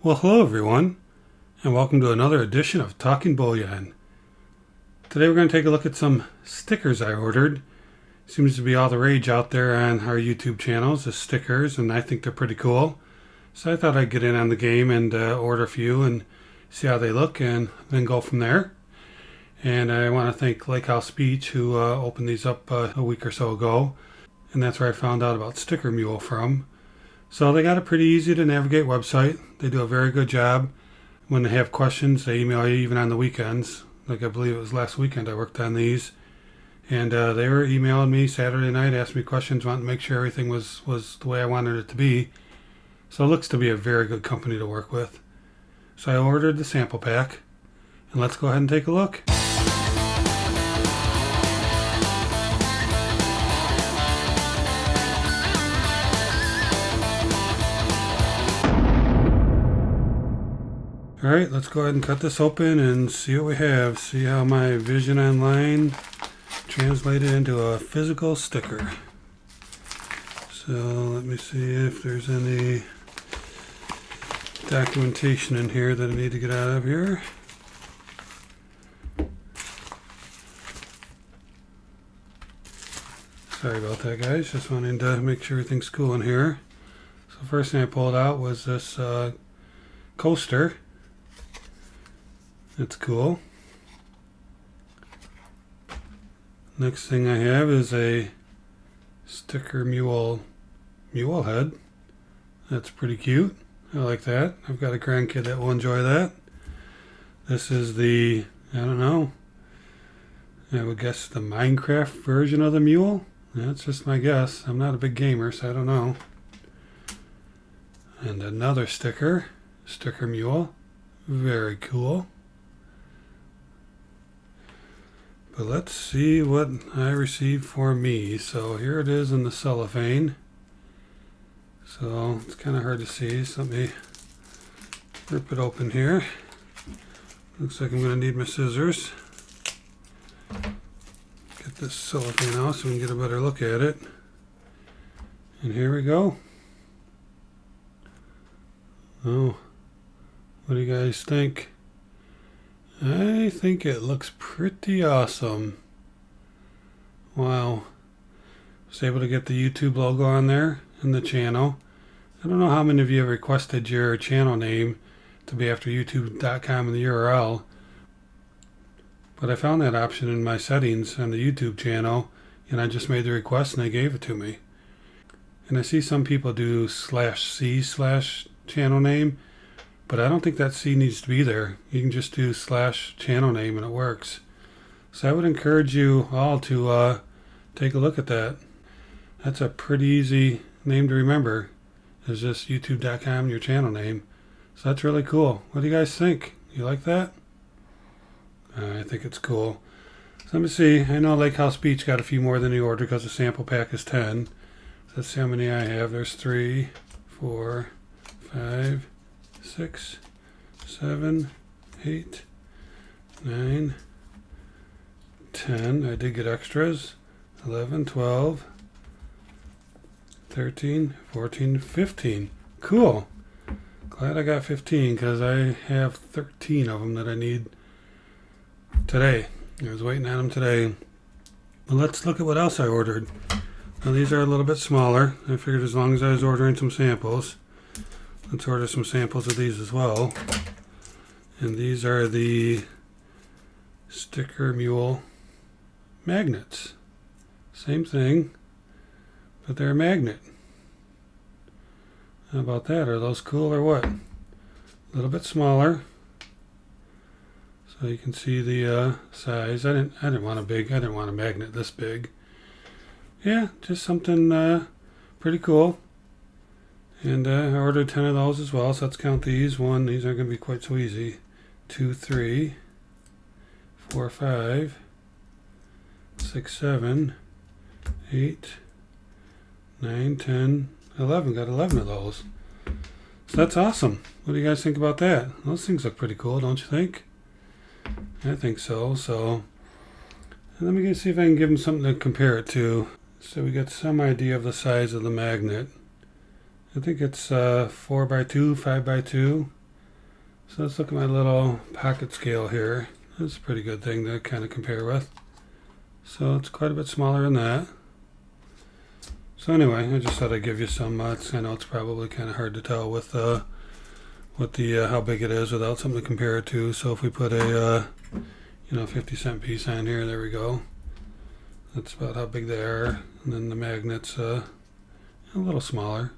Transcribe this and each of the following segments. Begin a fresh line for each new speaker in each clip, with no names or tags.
Well, hello everyone, and welcome to another edition of Talking Bullion. Today we're going to take a look at some stickers I ordered. Seems to be all the rage out there on our YouTube channels, is stickers, and I think they're pretty cool. So I thought I'd get in on the game and order a few and see how they look, and then go from there. And I want to thank Lake House Beach, who opened these up a week or so ago, and that's where I found out about Sticker Mule from. So they got a pretty easy to navigate website. They do a very good job. When they have questions, they email you even on the weekends. Like I believe it was last weekend I worked on these. And they were emailing me Saturday night, asking me questions, wanting to make sure everything was the way I wanted it to be. So it looks to be a very good company to work with. So I ordered the sample pack. And let's go ahead and take a look. Alright, let's go ahead and cut this open and see what we have. See how my vision online translated into a physical sticker. So let me see if there's any documentation in here that I need to get out of here. Sorry about that, guys. Just wanting to make sure everything's cool in here. So first thing I pulled out was this coaster. It's cool. Next thing I have is a Sticker Mule head. That's pretty cute. I like that. I've got a grandkid that will enjoy that. This is the, I don't know, I would guess the Minecraft version of the mule. That's just my guess. I'm not a big gamer, so I don't know. And another sticker Mule. Very cool. But let's see what I received for me. So here it is in the cellophane. So it's kind of hard to see. So let me rip it open here. Looks like I'm going to need my scissors. Get this cellophane out so we can get a better look at it. And here we go. Oh, what do you guys think? I think it looks pretty awesome. Wow. I was able to get the YouTube logo on there and the channel. I don't know how many of you have requested your channel name to be after youtube.com in the URL, but I found that option in my settings on the YouTube channel, and I just made the request and they gave it to me. And I see some people do /C/channel name, but I don't think that C needs to be there. You can just do /channel name and it works. So I would encourage you all to take a look at that. That's a pretty easy name to remember. It's just youtube.com, your channel name. So that's really cool. What do you guys think? You like that? I think it's cool. So let me see. I know Lake House Beach got a few more than the order because the sample pack is 10. So let's see how many I have. There's 3, 4, 5, 6, 7, 8, 9, 10. I did get extras. 11, 12, 13, 14, 15. Cool. Glad I got 15 because I have 13 of them that I need today. I was waiting on them today. But let's look at what else I ordered. Now these are a little bit smaller. I figured as long as I was ordering some samples, let's order some samples of these as well. And these are the Sticker Mule magnets. Same thing, but they're a magnet. How about that? Are those cool or what? A little bit smaller. So you can see the size. I didn't want a magnet this big. Yeah, just something pretty cool. And I ordered 10 of those as well, so let's count these. 1, these aren't going to be quite so easy. 2, 3, 4, 5, 6, 7, 8, 9, 10, 11. Got 11 of those. So that's awesome. What do you guys think about that? Those things look pretty cool, don't you think? I think so. So let me see if I can give them something to compare it to. So we got some idea of the size of the magnet. I think it's 4x2, 5x2. So let's look at my little pocket scale here. That's a pretty good thing to kind of compare with. So it's quite a bit smaller than that. So anyway, I just thought I'd give you some. I know it's probably kind of hard to tell with how big it is without something to compare it to. So if we put a 50-cent piece on here, there we go. That's about how big they are. And then the magnet's a little smaller.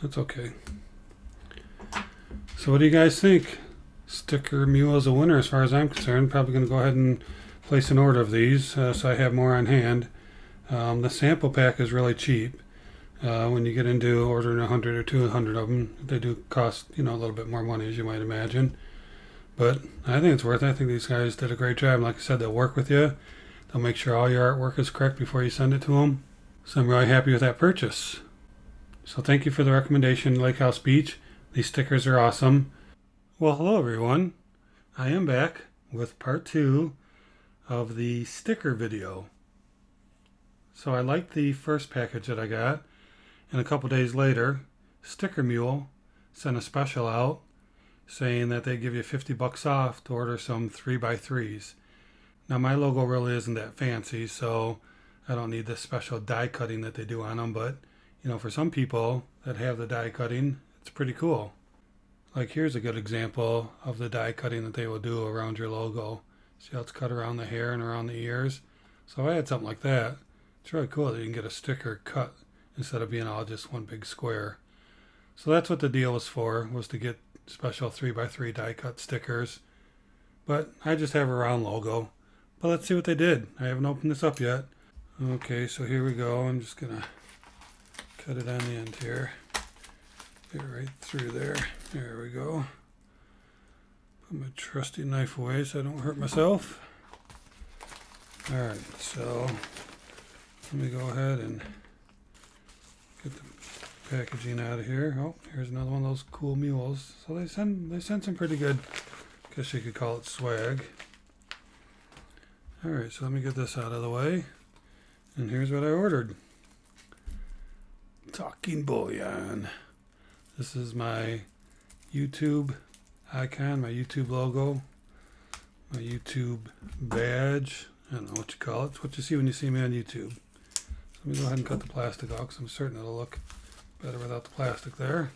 That's okay. So what do you guys think? Sticker Mule is a winner as far as I'm concerned. Probably going to go ahead and place an order of these so I have more on hand. The sample pack is really cheap. When you get into ordering 100 or 200 of them, they do cost a little bit more money, as you might imagine. But I think it's worth it. I think these guys did a great job. Like I said, they'll work with you. They'll make sure all your artwork is correct before you send it to them. So I'm really happy with that purchase. So thank you for the recommendation, Lake House Beach. These stickers are awesome. Well, hello everyone. I am back with part 2 of the sticker video. So I liked the first package that I got, and a couple days later, Sticker Mule sent a special out saying that they give you $50 off to order some 3x3s. Now my logo really isn't that fancy, so I don't need this special die cutting that they do on them, but for some people that have the die cutting, it's pretty cool. Like here's a good example of the die cutting that they will do around your logo. See how it's cut around the hair and around the ears? So I had something like that. It's really cool that you can get a sticker cut instead of being all just one big square. So that's what the deal was for, was to get special 3x3 die cut stickers. But I just have a round logo. But let's see what they did. I haven't opened this up yet. Okay, so here we go. I'm just going to cut it on the end here. Get right through there. There we go. Put my trusty knife away so I don't hurt myself. Alright, so let me go ahead and get the packaging out of here. Oh, here's another one of those cool mules. So they send some pretty good, I guess you could call it swag. Alright, so let me get this out of the way. And here's what I ordered. Talking Bullion. This is my YouTube icon, my YouTube logo, my YouTube badge. I don't know what you call it. It's what you see when you see me on YouTube. So let me go ahead and cut the plastic off because I'm certain it'll look better without the plastic there.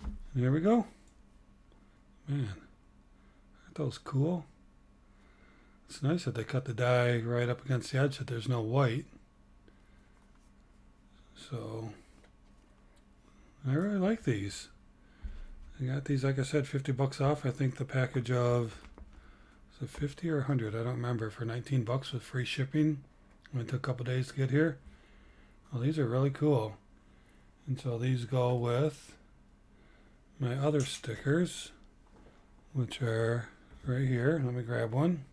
And here we go. Man, aren't those cool? It's nice that they cut the die right up against the edge that there's no white. So I really like these. I got these, like I said, $50 off. I think the package of, is it 50 or 100? I don't remember. For $19 with free shipping. It took a couple days to get here. Well, these are really cool. And so these go with my other stickers, which are right here. Let me grab one.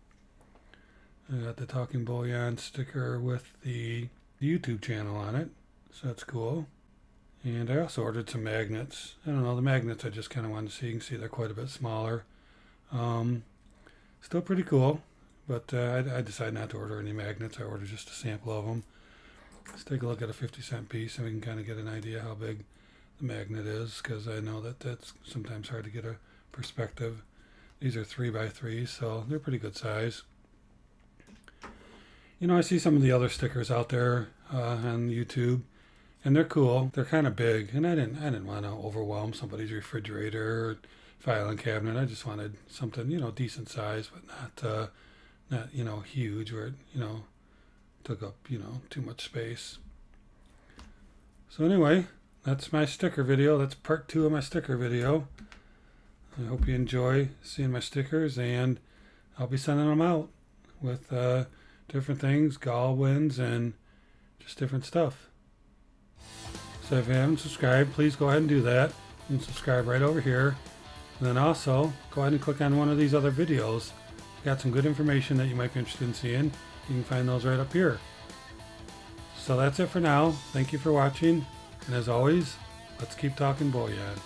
I got the Talking Bullion sticker with the YouTube channel on it. So that's cool. And I also ordered some magnets. I don't know, the magnets I just kind of wanted to see. You can see they're quite a bit smaller. Still pretty cool, but I decided not to order any magnets. I ordered just a sample of them. Let's take a look at a 50-cent piece and we can kind of get an idea how big the magnet is, because I know that that's sometimes hard to get a perspective. These are 3x3, so they're pretty good size. I see some of the other stickers out there on YouTube. And they're cool. They're kind of big, and I didn't want to overwhelm somebody's refrigerator or filing cabinet. I just wanted something, decent size, but not huge where it, took up, too much space. So anyway, that's my sticker video. That's part 2 of my sticker video. I hope you enjoy seeing my stickers, and I'll be sending them out with different things, gall wins, and just different stuff. So if you haven't subscribed, please go ahead and do that. You can subscribe right over here. And then also, go ahead and click on one of these other videos. Got some good information that you might be interested in seeing. You can find those right up here. So that's it for now. Thank you for watching. And as always, let's keep talking Bullion.